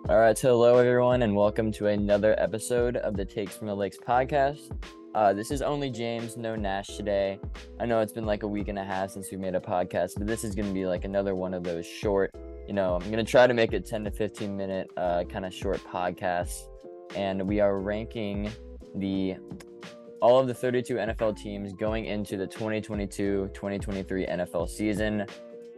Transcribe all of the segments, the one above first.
All right, so hello everyone, and welcome to another episode of the Takes from the Lakes podcast. This is only James, no Nash today. I know it's been like a week and a half since we made a podcast, but this is going to be like another one of those short, I'm going to try to make it 10 to 15 minute kind of short podcasts. And we are ranking all of the 32 NFL teams going into the 2022-2023 NFL season.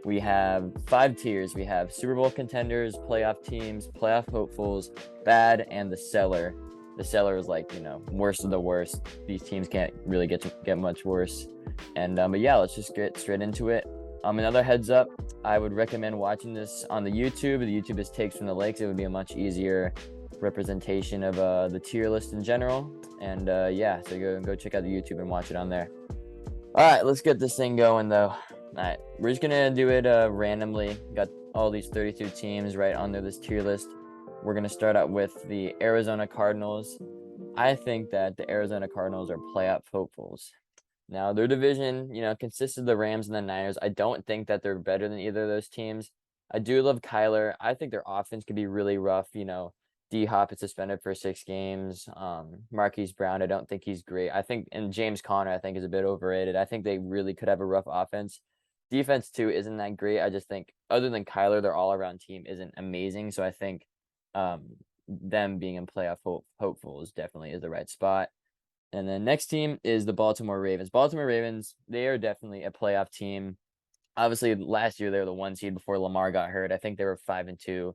We have 5 tiers. We have Super Bowl contenders, playoff teams, playoff hopefuls, bad, and the cellar. The cellar is like, worst of the worst. These teams can't really get much worse. And but yeah, let's just get straight into it. Another heads up, I would recommend watching this on the YouTube. The YouTube is Takes from the Lakes. It would be a much easier representation of the tier list in general. And yeah, so go check out the YouTube and watch it on there. All right, let's get this thing going though. All right, we're just gonna do it randomly. Got all these 32 teams right under this tier list. We're gonna start out with the Arizona Cardinals. I think that the Arizona Cardinals are playoff hopefuls. Now, their division, consists of the Rams and the Niners. I don't think that they're better than either of those teams. I do love Kyler. I think their offense could be really rough. D-Hop is suspended for 6 games. Marquise Brown, I don't think he's great. And James Conner, I think, is a bit overrated. I think they really could have a rough offense. Defense, too, isn't that great. I just think, other than Kyler, their all-around team isn't amazing. So I think them being in playoff hopeful definitely is the right spot. And then next team is the Baltimore Ravens. Baltimore Ravens, they are definitely a playoff team. Obviously, last year they were the 1 seed before Lamar got hurt. I think they were 5-2.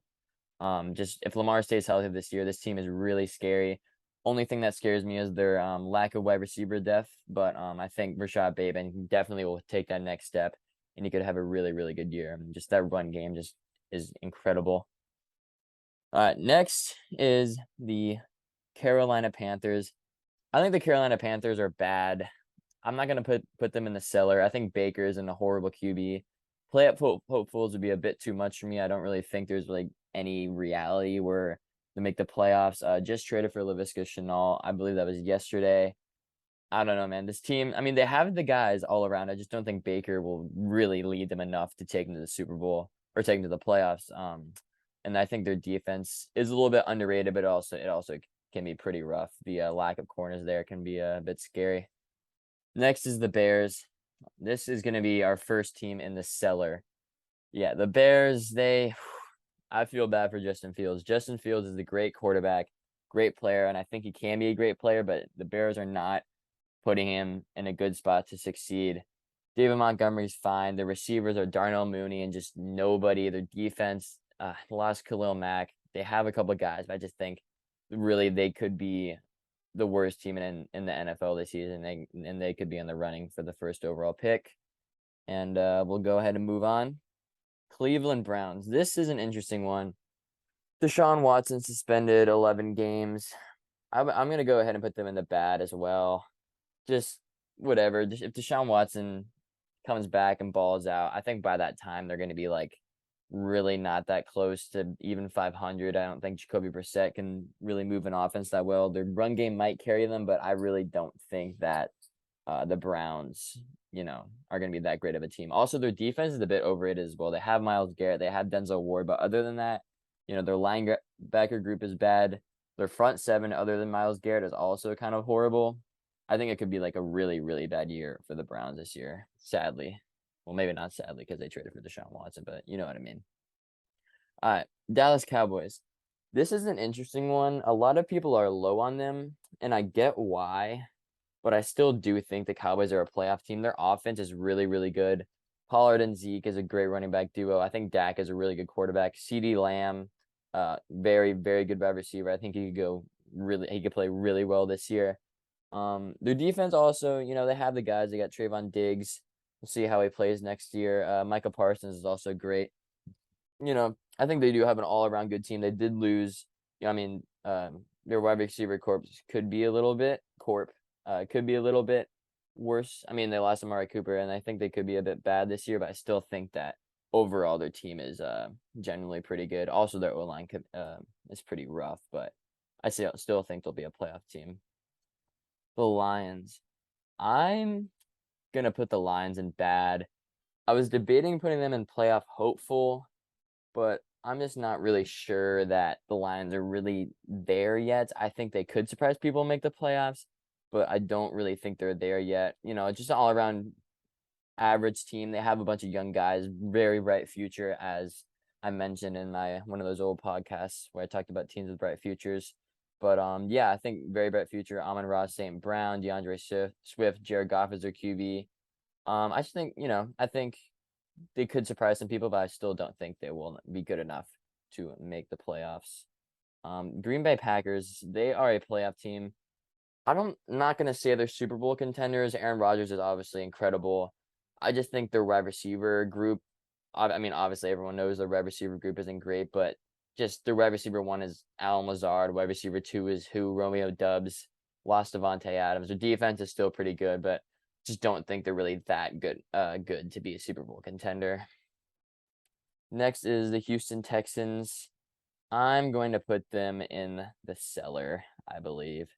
Just if Lamar stays healthy this year, this team is really scary. Only thing that scares me is their lack of wide receiver depth. But I think Rashad Bateman definitely will take that next step, and he could have a really, really good year. Just that run game just is incredible. Next is the Carolina Panthers. I think the Carolina Panthers are bad. I'm not gonna put them in the cellar. I think Baker is in a horrible QB. Playoff hopefuls would be a bit too much for me. I don't really think there's like any reality where they make the playoffs. Just traded for Laviska Shenault. I believe that was yesterday. I don't know, man. This team, I mean, they have the guys all around. I just don't think Baker will really lead them enough to take them to the Super Bowl or take them to the playoffs. And I think their defense is a little bit underrated, but it also can be pretty rough. The lack of corners there can be a bit scary. Next is the Bears. This is going to be our first team in the cellar. Yeah, the Bears, I feel bad for Justin Fields. Justin Fields is a great quarterback, great player, and I think he can be a great player, but the Bears are not putting him in a good spot to succeed. David Montgomery's fine. The receivers are Darnell Mooney and just nobody. Their defense, lost Khalil Mack. They have a couple of guys, but I just think really they could be the worst team in the NFL this season, and they could be in the running for the first overall pick. And we'll go ahead and move on. Cleveland Browns. This is an interesting one. Deshaun Watson suspended 11 games. I'm going to go ahead and put them in the bad as well. Just whatever. If Deshaun Watson comes back and balls out, I think by that time they're going to be like really not that close to even 500. I don't think Jacoby Brissett can really move an offense that well. Their run game might carry them, but I really don't think that the Browns, are going to be that great of a team. Also, their defense is a bit overrated as well. They have Myles Garrett, they have Denzel Ward, but other than that, their linebacker group is bad. Their front 7, other than Myles Garrett, is also kind of horrible. I think it could be like a really, really bad year for the Browns this year, sadly. Well, maybe not sadly because they traded for Deshaun Watson, but you know what I mean. All right, Dallas Cowboys. This is an interesting one. A lot of people are low on them, and I get why, but I still do think the Cowboys are a playoff team. Their offense is really, really good. Pollard and Zeke is a great running back duo. I think Dak is a really good quarterback. CeeDee Lamb, very, very good wide receiver. I think he could play really well this year. Their defense also, they have the guys. They got Trayvon Diggs. We'll see how he plays next year. Micah Parsons is also great. I think they do have an all-around good team. They did lose. Their wide receiver corps could be a little bit worse. I mean, they lost Amari Cooper, and I think they could be a bit bad this year, but I still think that overall their team is generally pretty good. Also, their O-line is pretty rough, but I still think they'll be a playoff team. The Lions. I'm going to put the Lions in bad. I was debating putting them in playoff hopeful, but I'm just not really sure that the Lions are really there yet. I think they could surprise people and make the playoffs, but I don't really think they're there yet. Just an all around average team. They have a bunch of young guys, very bright future, as I mentioned in my one of those old podcasts where I talked about teams with bright futures. But yeah, I think very bright future. Amon-Ra St. Brown, DeAndre Swift, Jared Goff is their QB. I just think, I think they could surprise some people, but I still don't think they will be good enough to make the playoffs. Green Bay Packers, they are a playoff team. I'm not gonna say they're Super Bowl contenders. Aaron Rodgers is obviously incredible. I just think their wide receiver group. I mean, obviously everyone knows the wide receiver group isn't great, but just the wide receiver one is Allen Lazard. Wide receiver two is Romeo Dubs. Lost Devontae Adams. Their defense is still pretty good, but just don't think they're really that good to be a Super Bowl contender. Next is the Houston Texans. I'm going to put them in the cellar, I believe.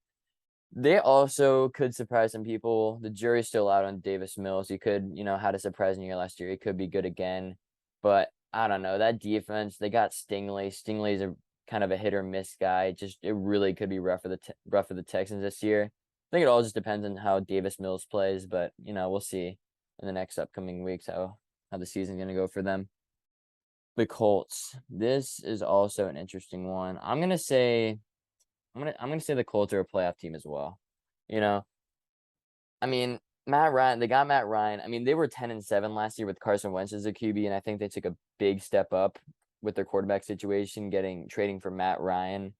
They also could surprise some people. The jury's still out on Davis Mills. He could, had a surprising year last year. He could be good again. But I don't know. That defense, they got Stingley. Stingley's a kind of a hit or miss guy. It really could be rough for the Texans this year. I think it all just depends on how Davis Mills plays, but we'll see in the next upcoming weeks how the season's gonna go for them. The Colts. This is also an interesting one. I'm gonna say the Colts are a playoff team as well. You know, I mean, Matt Ryan, they got Matt Ryan. I mean, they were 10-7 last year with Carson Wentz as a QB, and I think they took a big step up with their quarterback situation, trading for Matt Ryan.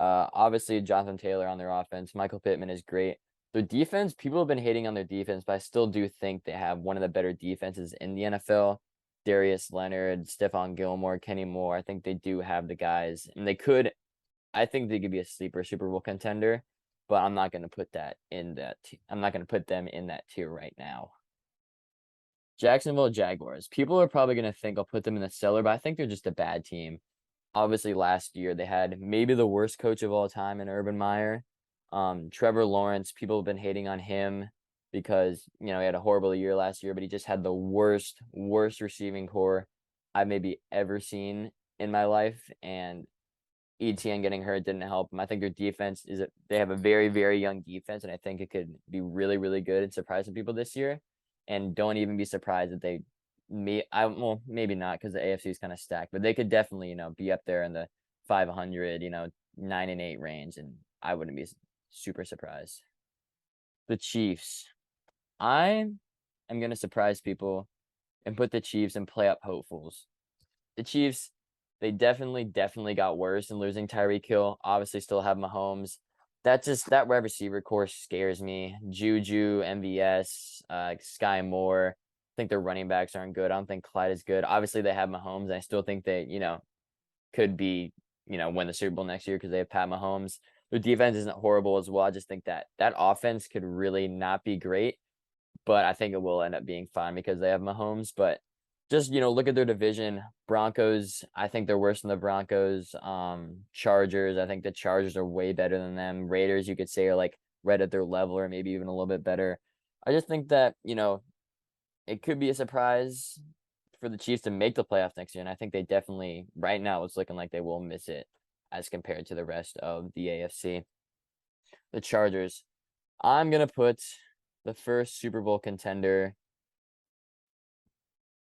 Obviously Jonathan Taylor on their offense. Michael Pittman is great. Their defense, people have been hating on their defense, but I still do think they have one of the better defenses in the NFL. Darius Leonard, Stephon Gilmore, Kenny Moore. I think they do have the guys, and I think they could be a sleeper Super Bowl contender, but I'm not going to put that in that. I'm not going to put them in that tier right now. Jacksonville Jaguars. People are probably going to think I'll put them in the cellar, but I think they're just a bad team. Obviously, last year they had maybe the worst coach of all time in Urban Meyer. Trevor Lawrence. People have been hating on him because he had a horrible year last year, but he just had the worst receiving core I've maybe ever seen in my life, and ETN getting hurt didn't help them. I think their defense they have a very, very young defense, and I think it could be really, really good and surprise some people this year. And don't even be surprised that maybe not because the AFC is kind of stacked, but they could definitely, be up there in the 500, 9-8 range, and I wouldn't be super surprised. The Chiefs. I am gonna surprise people and put the Chiefs in playoff hopefuls. The Chiefs, they definitely got worse in losing Tyreek Hill. Obviously, still have Mahomes. That wide receiver core scares me. Juju, MVS, Sky Moore. I think their running backs aren't good. I don't think Clyde is good. Obviously, they have Mahomes. And I still think they, could be, win the Super Bowl next year because they have Pat Mahomes. Their defense isn't horrible as well. I just think that offense could really not be great, but I think it will end up being fine because they have Mahomes. But just, look at their division. Broncos, I think they're worse than the Broncos. Chargers, I think the Chargers are way better than them. Raiders, you could say, are like right at their level or maybe even a little bit better. I just think that, it could be a surprise for the Chiefs to make the playoffs next year. And I think they definitely, right now, it's looking like they will miss it as compared to the rest of the AFC. The Chargers. I'm going to put the first Super Bowl contender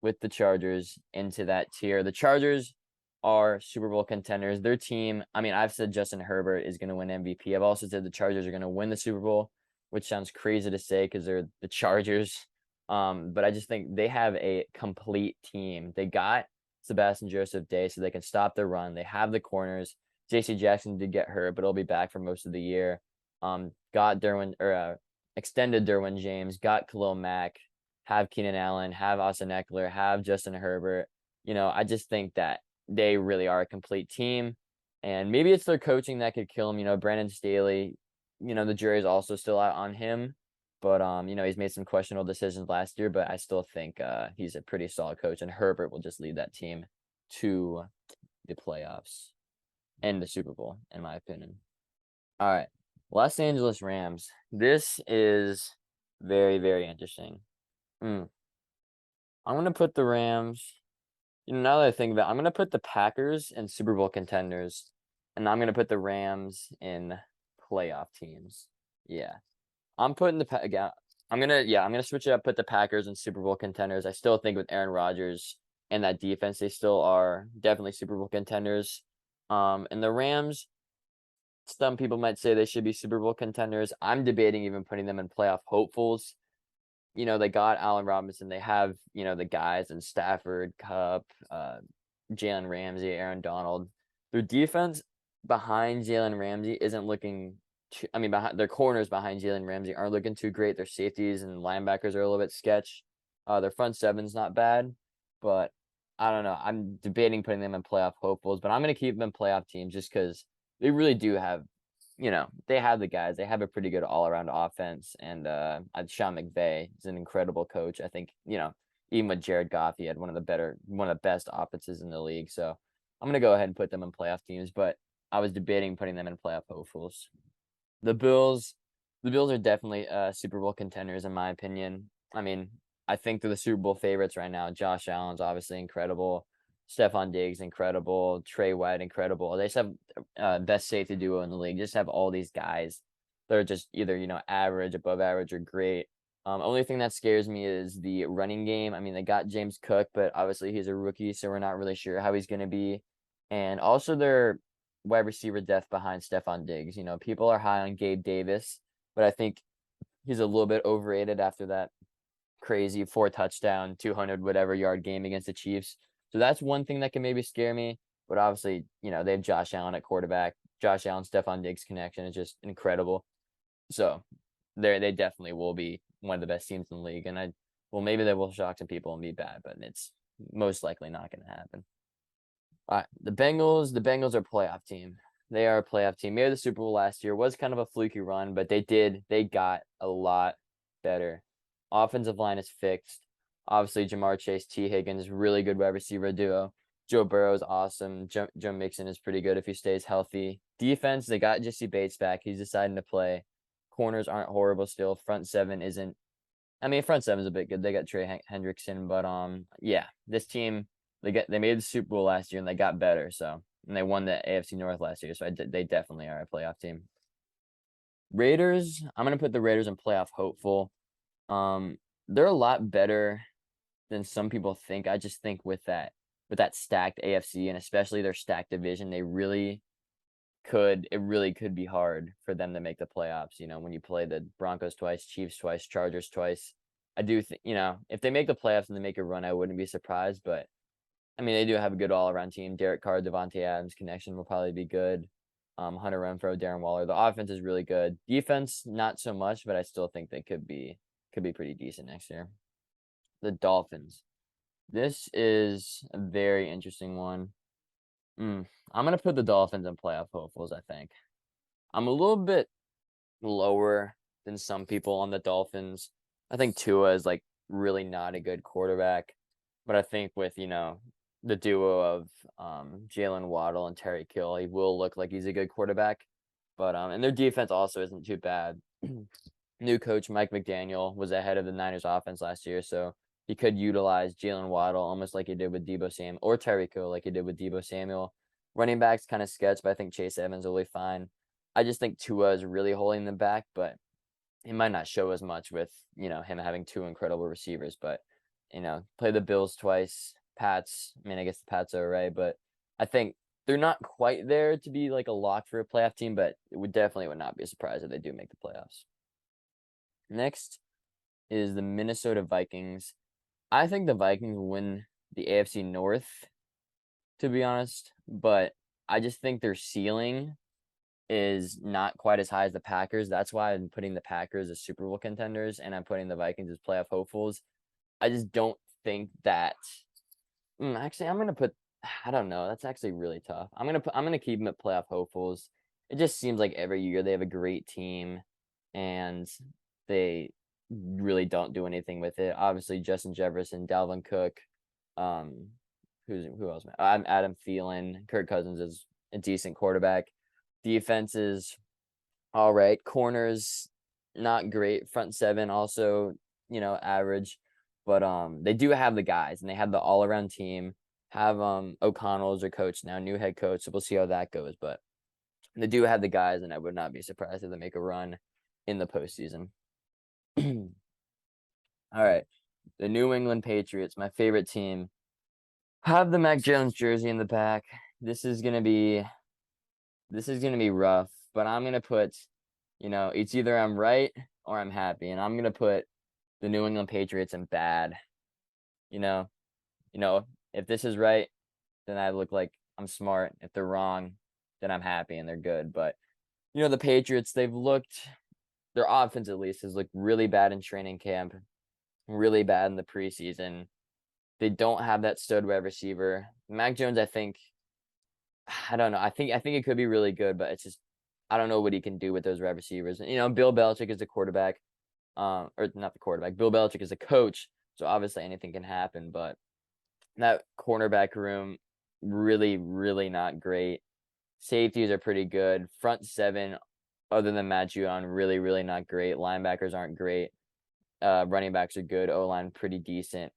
with the Chargers into that tier. The Chargers are Super Bowl contenders. Their team, I mean, I've said Justin Herbert is going to win MVP. I've also said the Chargers are going to win the Super Bowl, which sounds crazy to say because they're the Chargers. But I just think they have a complete team. They got Sebastian Joseph Day so they can stop the run. They have the corners. JC Jackson did get hurt, but he'll be back for most of the year. Extended Derwin James, got Khalil Mack, have Keenan Allen, have Austin Eckler, have Justin Herbert. I just think that they really are a complete team. And maybe it's their coaching that could kill them. Brandon Staley, the jury's also still out on him. But he's made some questionable decisions last year, but I still think he's a pretty solid coach, and Herbert will just lead that team to the playoffs and the Super Bowl, in my opinion. All right. Los Angeles Rams. This is very, very interesting. I'm going to put the Rams Now that I think about it, I'm gonna put the Packers in Super Bowl contenders, and I'm gonna put the Rams in playoff teams. Yeah. I'm putting the yeah, I'm gonna switch it up, put the Packers in Super Bowl contenders. I still think with Aaron Rodgers and that defense, they still are definitely Super Bowl contenders. And the Rams, some people might say they should be Super Bowl contenders. I'm debating even putting them in playoff hopefuls. They got Allen Robinson. They have, the guys and Stafford, Cup, Jalen Ramsey, Aaron Donald. Their defense behind Jalen Ramsey isn't looking I mean, behind their corners behind Jalen Ramsey aren't looking too great. Their safeties and linebackers are a little bit sketch. Their front seven's not bad, but I don't know. I'm debating putting them in playoff hopefuls, but I'm gonna keep them playoff teams just because they really do have they have the guys. They have a pretty good all-around offense, and Sean McVay is an incredible coach. I think, even with Jared Goff, he had one of the best offenses in the league. So I'm gonna go ahead and put them in playoff teams, but I was debating putting them in playoff hopefuls. The Bills, the Bills are definitely Super Bowl contenders in my opinion. I mean, I think they're the Super Bowl favorites right now. Josh Allen's obviously incredible. Stephon Diggs incredible. Trey White incredible. They just have best safety duo in the league. Just have all these guys that are just either average, above average, or great. Only thing that scares me is the running game. I mean, they got James Cook, but obviously he's a rookie, so we're not really sure how he's going to be. And also their wide receiver depth behind Stephon Diggs. People are high on Gabe Davis, but I think he's a little bit overrated after that crazy 4 touchdown, 200 whatever yard game against the Chiefs. So that's one thing that can maybe scare me. But obviously, they have Josh Allen at quarterback. Josh Allen, Stephon Diggs connection is just incredible. So they definitely will be one of the best teams in the league. And maybe they will shock some people and be bad, but it's most likely not going to happen. All right, the Bengals are a playoff team. They are a playoff team. Made the Super Bowl last year. Was kind of a fluky run, but they got a lot better. Offensive line is fixed. Obviously, Jamar Chase, T. Higgins, really good wide receiver duo. Joe Burrow is awesome. Joe Mixon is pretty good if he stays healthy. Defense, they got Jesse Bates back. He's deciding to play. Corners aren't horrible still. Front seven isn't. I mean, front seven is a bit good. They got Trey Hendrickson, but yeah, this team they made the Super Bowl last year and they got better. So and they won the AFC North last year. So they definitely are a playoff team. Raiders, I'm gonna put the Raiders in playoff hopeful. They're a lot better than some people think. I just think with that stacked AFC and especially their stacked division, it really could be hard for them to make the playoffs. When you play the Broncos twice, Chiefs twice, Chargers twice. I do think, if they make the playoffs and they make a run, I wouldn't be surprised. But I mean, they do have a good all-around team. Derek Carr, Devontae Adams connection will probably be good. Hunter Renfrow, Darren Waller. The offense is really good. Defense, not so much, but I still think they could be pretty decent next year. The Dolphins. This is a very interesting one. I'm gonna put the Dolphins in playoff hopefuls, I think. I'm a little bit lower than some people on the Dolphins. I think Tua is like really not a good quarterback, but I think with the duo of Jalen Waddle and Terry Kill, he will look like he's a good quarterback. But and their defense also isn't too bad. New coach Mike McDaniel was ahead of the Niners offense last year, so he could utilize Jalen Waddle almost like he did with Debo Samuel or Terry Kill like he did with Debo Samuel. Running backs kind of sketch, but I think Chase Evans will be fine. I just think Tua is really holding them back, but he might not show as much with, him having two incredible receivers. But, play the Bills twice, Pats. I mean, I guess the Pats are right, but I think they're not quite there to be like a lock for a playoff team, but it would not be a surprise if they do make the playoffs. Next is the Minnesota Vikings. I think the Vikings win the AFC North, to be honest, but I just think their ceiling is not quite as high as the Packers. That's why I'm putting the Packers as Super Bowl contenders and I'm putting the Vikings as playoff hopefuls. I just don't think that. Actually, I'm gonna put. I don't know. That's actually really tough. I'm gonna keep them at playoff hopefuls. It just seems like every year they have a great team, and they really don't do anything with it. Obviously, Justin Jefferson, Dalvin Cook, who else? I'm Adam Thielen. Kirk Cousins is a decent quarterback. Defense is all right. Corners, not great. Front seven also, average. But they do have the guys and they have the all around team. have O'Connell as their coach now, new head coach. So we'll see how that goes. But they do have the guys, and I would not be surprised if they make a run in the postseason. All right. The New England Patriots, my favorite team, have the Mac Jones jersey in the back. This is gonna be rough, but I'm gonna put, it's either I'm right or I'm happy, and I'm gonna put the New England Patriots in bad. You know, you know, if this is right, then I look like I'm smart. If they're wrong, then I'm happy and they're good. But the Patriots, their offense at least has looked really bad in training camp, really bad in the preseason. They don't have that stud wide receiver. Mac Jones, I don't know. I think it could be really good, but it's just I don't know what he can do with those wide receivers. And Bill Belichick is the quarterback, or not the quarterback. Bill Belichick is the coach, so obviously anything can happen. But that cornerback room, really, really not great. Safeties are pretty good. Front seven, other than Matt Judon, really, really not great. Linebackers aren't great. Running backs are good. O-line pretty decent.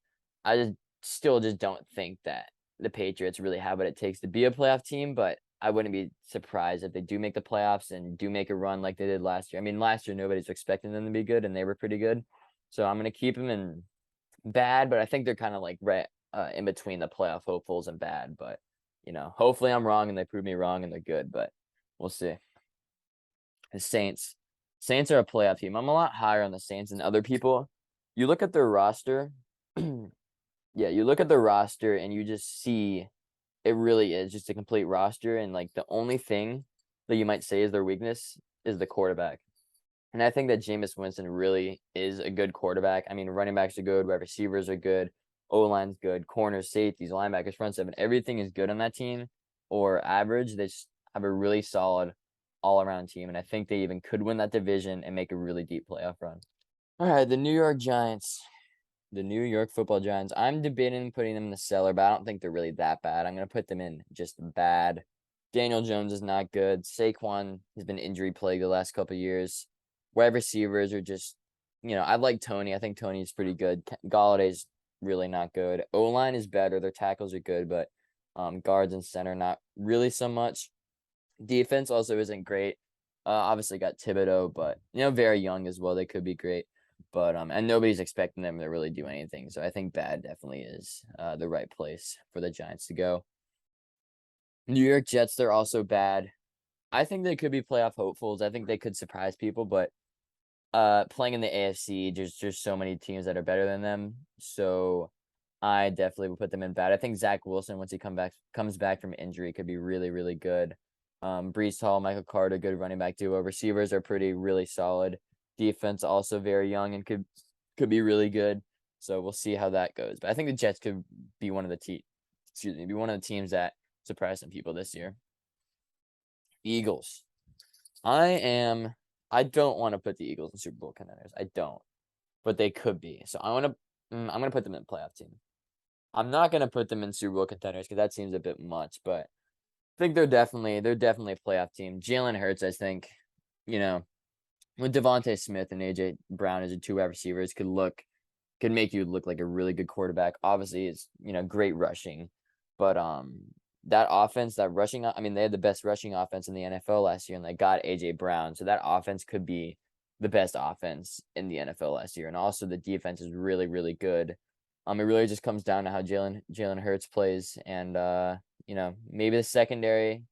I still don't think that the Patriots really have what it takes to be a playoff team, but I wouldn't be surprised if they do make the playoffs and do make a run like they did last year. I mean, last year nobody's expecting them to be good, and they were pretty good. So I'm gonna keep them in bad, but I think they're kind of like right in between the playoff hopefuls and bad. But hopefully I'm wrong and they prove me wrong and they're good, but we'll see. The Saints. Saints are a playoff team. I'm a lot higher on the Saints than other people. You look at their roster. Yeah, you look at the roster and you just see it really is just a complete roster. And like the only thing that you might say is their weakness is the quarterback. And I think that Jameis Winston really is a good quarterback. I mean, running backs are good, wide receivers are good, O-line's good, corners, safeties, linebackers, front seven, everything is good on that team or average. They just have a really solid all-around team. And I think they even could win that division and make a really deep playoff run. All right, the New York Giants. The New York Football Giants. I'm debating putting them in the cellar, but I don't think they're really that bad. I'm going to put them in just bad. Daniel Jones is not good. Saquon has been injury plagued the last couple of years. Wide receivers are just, I like Tony. I think Tony's pretty good. Galladay's really not good. O-line is better. Their tackles are good, but guards and center not really so much. Defense also isn't great. Obviously got Thibodeau, but very young as well. They could be great. But and nobody's expecting them to really do anything. So I think bad definitely is the right place for the Giants to go. New York Jets, they're also bad. I think they could be playoff hopefuls. I think they could surprise people, but playing in the AFC, there's so many teams that are better than them. So I definitely would put them in bad. I think Zach Wilson, once he comes back from injury, could be really, really good. Breece Hall, Michael Carter, good running back duo. Receivers are really solid. Defense also very young and could be really good. So we'll see how that goes. But I think the Jets could be one of the teams that surprise some people this year. Eagles. I don't want to put the Eagles in Super Bowl contenders. I don't. But they could be. So I'm gonna put them in playoff team. I'm not gonna put them in Super Bowl contenders because that seems a bit much, but I think they're definitely a playoff team. Jalen Hurts, I think, with Devontae Smith and AJ Brown as the two wide receivers could make you look like a really good quarterback. Obviously, it's great rushing, but that offense, that rushing, I mean, they had the best rushing offense in the NFL last year, and they got AJ Brown, so that offense could be the best offense in the NFL last year, and also the defense is really good. It really just comes down to how Jalen Hurts plays, and maybe the secondary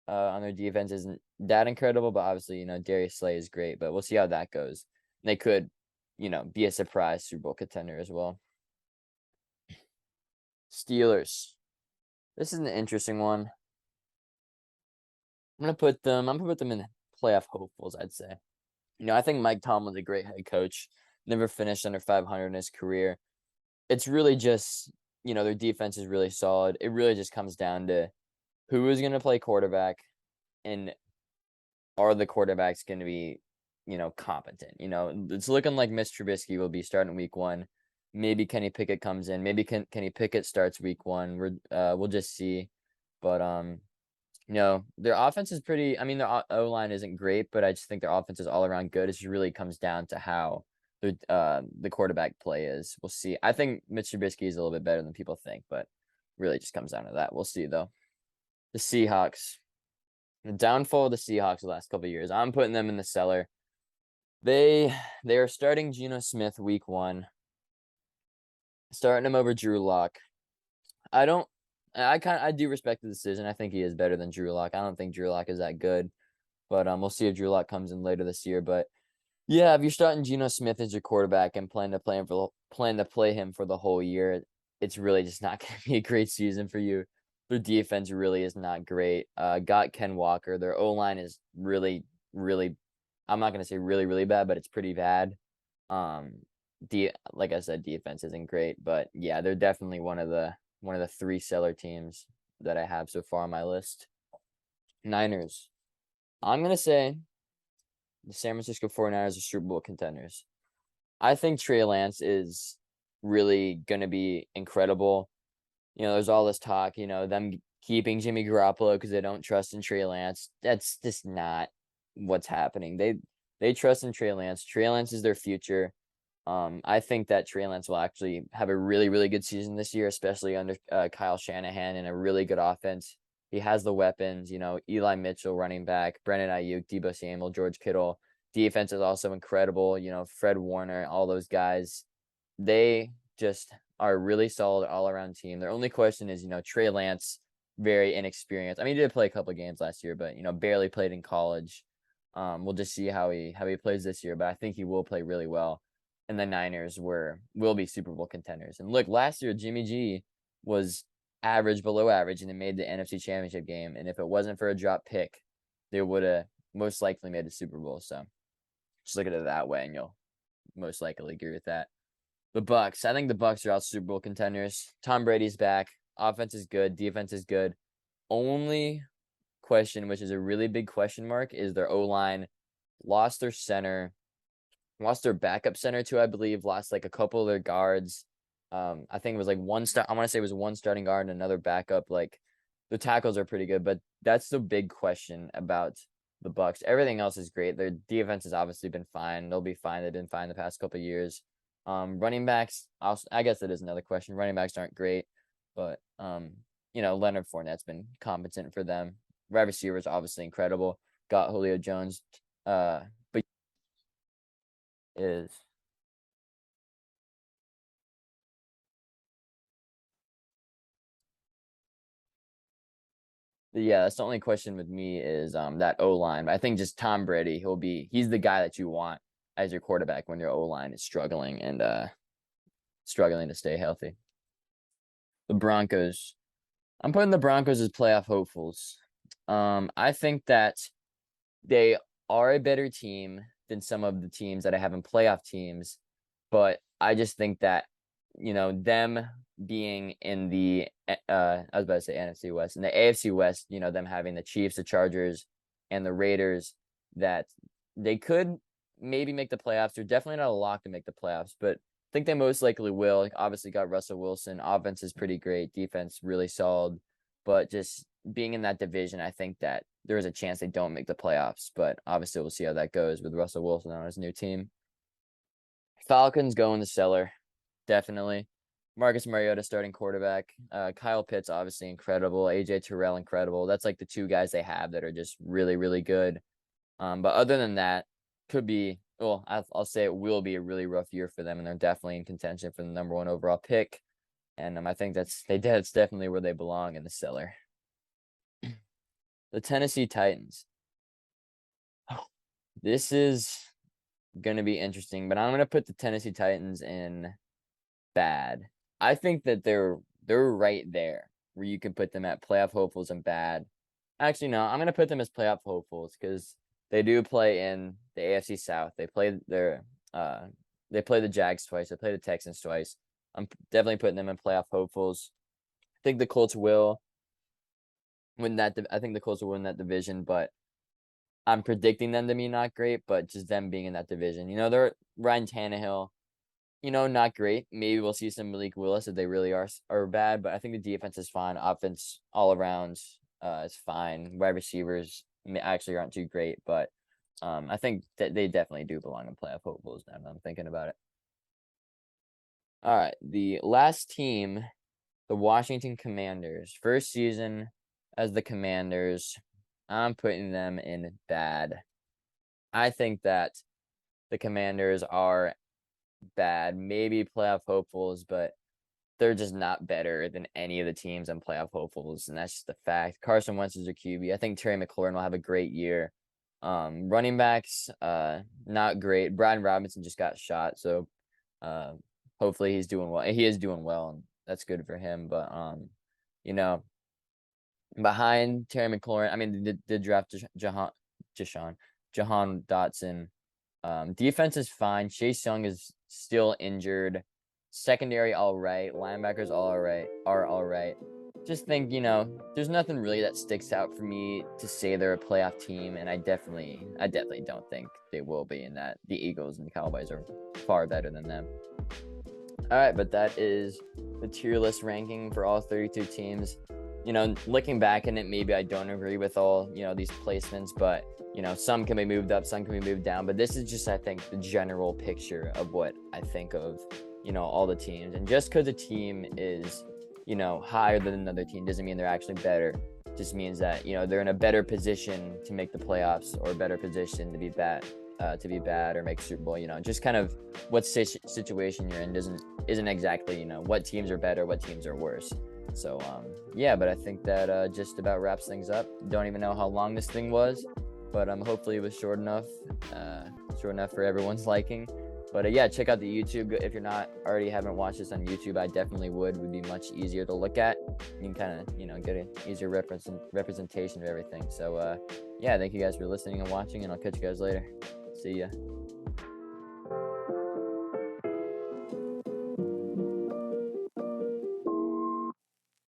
on their defense isn't that incredible, but obviously, Darius Slay is great, but we'll see how that goes. They could, be a surprise Super Bowl contender as well. Steelers. This is an interesting one. I'm gonna put them in playoff hopefuls, I'd say. I think Mike Tomlin's a great head coach. Never finished under 500 in his career. It's really just, their defense is really solid. It really just comes down to who is going to play quarterback and are the quarterbacks going to be, competent. It's looking like Mitch Trubisky will be starting week 1. Maybe Kenny Pickett comes in. Maybe Kenny Pickett starts week 1. We'll just see. But their offense is pretty. I mean, their O-line isn't great, but I just think their offense is all around good. It just really comes down to how the quarterback play is. We'll see. I think Mitch Trubisky is a little bit better than people think, but really just comes down to that. We'll see though. The Seahawks. The downfall of the Seahawks the last couple of years. I'm putting them in the cellar. They are starting Geno Smith week 1. Starting him over Drew Lock. I do respect the decision. I think he is better than Drew Lock. I don't think Drew Lock is that good. But we'll see if Drew Lock comes in later this year. But yeah, if you're starting Geno Smith as your quarterback and plan to play him for the whole year, it's really just not going to be a great season for you. Their defense really is not great. Got Ken Walker. Their O-line is really, really, I'm not going to say really, really bad, but it's pretty bad. Like I said, defense isn't great, but yeah, they're definitely one of the 3 seller teams that I have so far on my list. Niners. I'm going to say the San Francisco 49ers are Super Bowl contenders. I think Trey Lance is really going to be incredible. There's all this talk, them keeping Jimmy Garoppolo because they don't trust in Trey Lance. That's just not what's happening. They trust in Trey Lance. Trey Lance is their future. I think that Trey Lance will actually have a really, really good season this year, especially under Kyle Shanahan and a really good offense. He has the weapons, Eli Mitchell running back, Brandon Ayuk, Deebo Samuel, George Kittle. Defense is also incredible. Fred Warner, all those guys. They just are a really solid all-around team. Their only question is, Trey Lance, very inexperienced. I mean, he did play a couple of games last year, but, barely played in college. We'll just see how he plays this year, but I think he will play really well. And the Niners will be Super Bowl contenders. And look, last year, Jimmy G was average, below average, and they made the NFC Championship game. And if it wasn't for a drop pick, they would have most likely made the Super Bowl. So just look at it that way, and you'll most likely agree with that. The Bucs. I think the Bucs are all Super Bowl contenders. Tom Brady's back. Offense is good. Defense is good. Only question, which is a really big question mark, is their O-line. Lost their center. Lost their backup center too, I believe. Lost like a couple of their guards. I think it was like I want to say it was one starting guard and another backup. Like the tackles are pretty good, but that's the big question about the Bucs. Everything else is great. Their defense has obviously been fine. They'll be fine. They've been fine the past couple of years. Running backs, I guess that is another question. Running backs aren't great, but Leonard Fournette's been competent for them. Wide receivers obviously incredible. Got Julio Jones, but is yeah, that's the only question with me is that O-line. But I think just Tom Brady, he's the guy that you want as your quarterback when your O-line is struggling and struggling to stay healthy. The Broncos. I'm putting the Broncos as playoff hopefuls. I think that they are a better team than some of the teams that I have in playoff teams, but I just think that them being in the I was about to say NFC West, in the AFC West, them having the Chiefs, the Chargers, and the Raiders, that they could maybe make the playoffs. They're definitely not a lock to make the playoffs, but I think they most likely will. Like, obviously got Russell Wilson. Offense is pretty great. Defense really solid. But just being in that division, I think that there is a chance they don't make the playoffs. But obviously we'll see how that goes with Russell Wilson on his new team. Falcons go in the cellar. Definitely. Marcus Mariota starting quarterback. Kyle Pitts, obviously incredible. AJ Terrell, incredible. That's like the 2 guys they have that are just really, really good. But other than that, I'll say it will be a really rough year for them, and they're definitely in contention for the number 1 overall pick. And I think that's definitely where they belong, in the cellar. The Tennessee Titans. This is going to be interesting, but I'm going to put the Tennessee Titans in bad. I think that they're right there where you can put them at playoff hopefuls and bad. Actually, no, I'm going to put them as playoff hopefuls because they do play in the AFC South. They play the Jags twice. They play the Texans twice. I'm definitely putting them in playoff hopefuls. I think the Colts will win that. I think the Colts will win that division, but I'm predicting them to be not great. But just them being in that division, they're Ryan Tannehill. Not great. Maybe we'll see some Malik Willis if they really are bad. But I think the defense is fine. Offense all around is fine. Wide receivers actually aren't too great, but I think that they definitely do belong in playoff hopefuls now that I'm thinking about it. All right, the last team, the Washington Commanders. First season as the Commanders. I'm putting them in bad. I think that the Commanders are bad, maybe playoff hopefuls, but they're just not better than any of the teams on playoff hopefuls, and that's just a fact. Carson Wentz is a QB. I think Terry McLaurin will have a great year. Running backs, not great. Brian Robinson just got shot, so hopefully he's doing well. He is doing well, and that's good for him. But you know, behind Terry McLaurin, I mean, the draft Jahan Dotson. Defense is fine. Chase Young is still injured. Secondary all right. Linebackers all right. Just think, there's nothing really that sticks out for me to say they're a playoff team, and I definitely don't think they will be, in that the Eagles and the Cowboys are far better than them. All right, but that is the tier list ranking for all 32 teams. Looking back in it, maybe I don't agree with all, these placements, but, some can be moved up, some can be moved down. But this is just, I think, the general picture of what I think of, all the teams. And just because a team is, higher than another team doesn't mean they're actually better. It just means that, they're in a better position to make the playoffs, or a better position to be bad or make Super Bowl. Just kind of what situation you're in isn't exactly, what teams are better, what teams are worse. So, yeah, but I think that just about wraps things up. Don't even know how long this thing was, but hopefully it was short enough for everyone's liking. But yeah, check out the YouTube. If you're not already haven't watched this on YouTube, I definitely would be much easier to look at. You can kind of, get an easier representation of everything. So, yeah, thank you guys for listening and watching, and I'll catch you guys later. See ya.